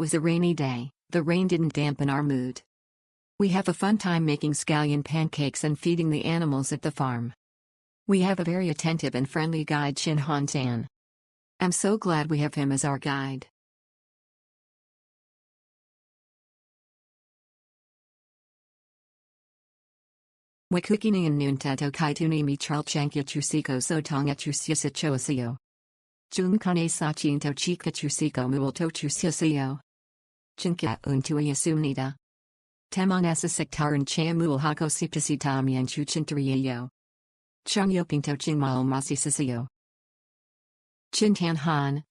was a rainy day, the rain didn't dampen our mood. We have a fun time making scallion pancakes and feeding the animals at the farm. We have a very attentive and friendly guide, Chin Han Tan. I'm so glad we have him as our guide. Wakukini and Nuntato Kaituni mi Charlchankia Chusiko Sotong et Chusia Choasio. Junkane Sachinto Chika Chusiko Mualto Chusio. Chinka Untua Sumnida. Temon Essa Sectaran Chamul Hako Siptasitami and Chuchintario. Chung Yopinto Chingmal Masi Sisio. Chintan Han.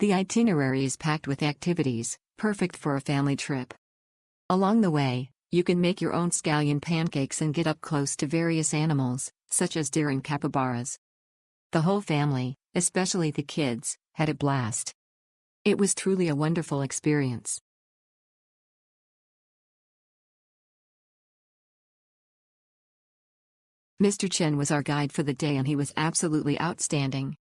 The itinerary is packed with activities, perfect for a family trip. Along the way, you can make your own scallion pancakes and get up close to various animals, such as deer and capybaras. The whole family, especially the kids, had a blast. It was truly a wonderful experience. Mr. Chen was our guide for the day and he was absolutely outstanding.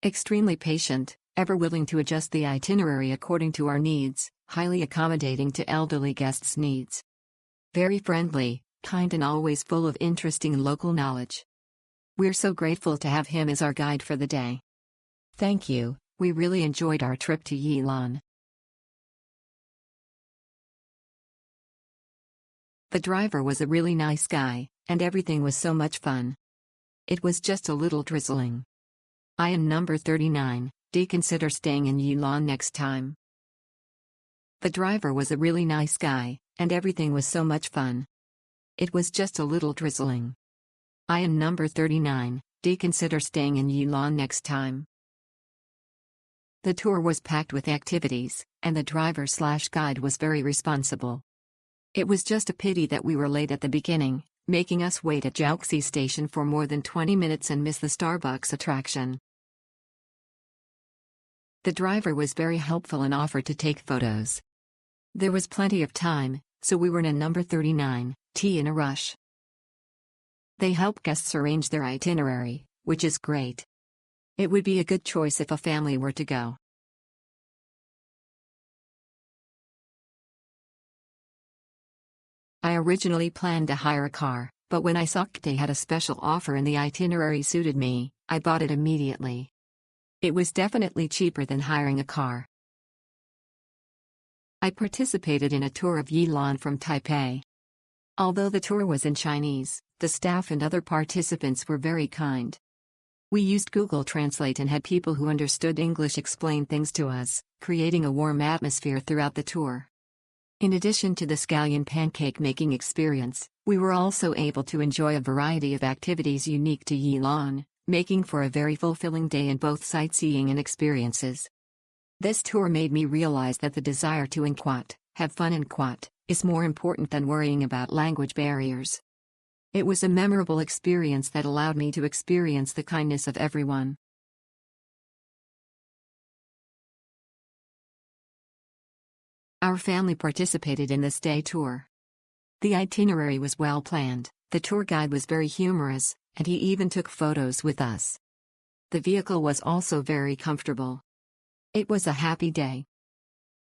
Extremely patient, ever willing to adjust the itinerary according to our needs, highly accommodating to elderly guests' needs. Very friendly, kind and always full of interesting local knowledge. We're so grateful to have him as our guide for the day. Thank you, we really enjoyed our trip to Yilan. The driver was a really nice guy, and everything was so much fun. It was just a little drizzling. I am number 39, do consider staying in Yilan next time. The driver was a really nice guy, and everything was so much fun. It was just a little drizzling. I am number 39, do consider staying in Yilan next time. The tour was packed with activities, and the driver/guide was very responsible. It was just a pity that we were late at the beginning, making us wait at Zhaoxi station for more than 20 minutes and miss the Starbucks attraction. The driver was very helpful and offered to take photos. There was plenty of time, so we were in a number 39, in a rush. They help guests arrange their itinerary, which is great. It would be a good choice if a family were to go. I originally planned to hire a car, but when I saw KKday had a special offer and the itinerary suited me, I bought it immediately. It was definitely cheaper than hiring a car. I participated in a tour of Yilan from Taipei. Although the tour was in Chinese, the staff and other participants were very kind. We used Google Translate and had people who understood English explain things to us, creating a warm atmosphere throughout the tour. In addition to the scallion pancake making experience, we were also able to enjoy a variety of activities unique to Yilan, making for a very fulfilling day in both sightseeing and experiences. This tour made me realize that the desire to have fun in Quat, is more important than worrying about language barriers. It was a memorable experience that allowed me to experience the kindness of everyone. Our family participated in this day tour. The itinerary was well planned, the tour guide was very humorous, and he even took photos with us. The vehicle was also very comfortable. It was a happy day.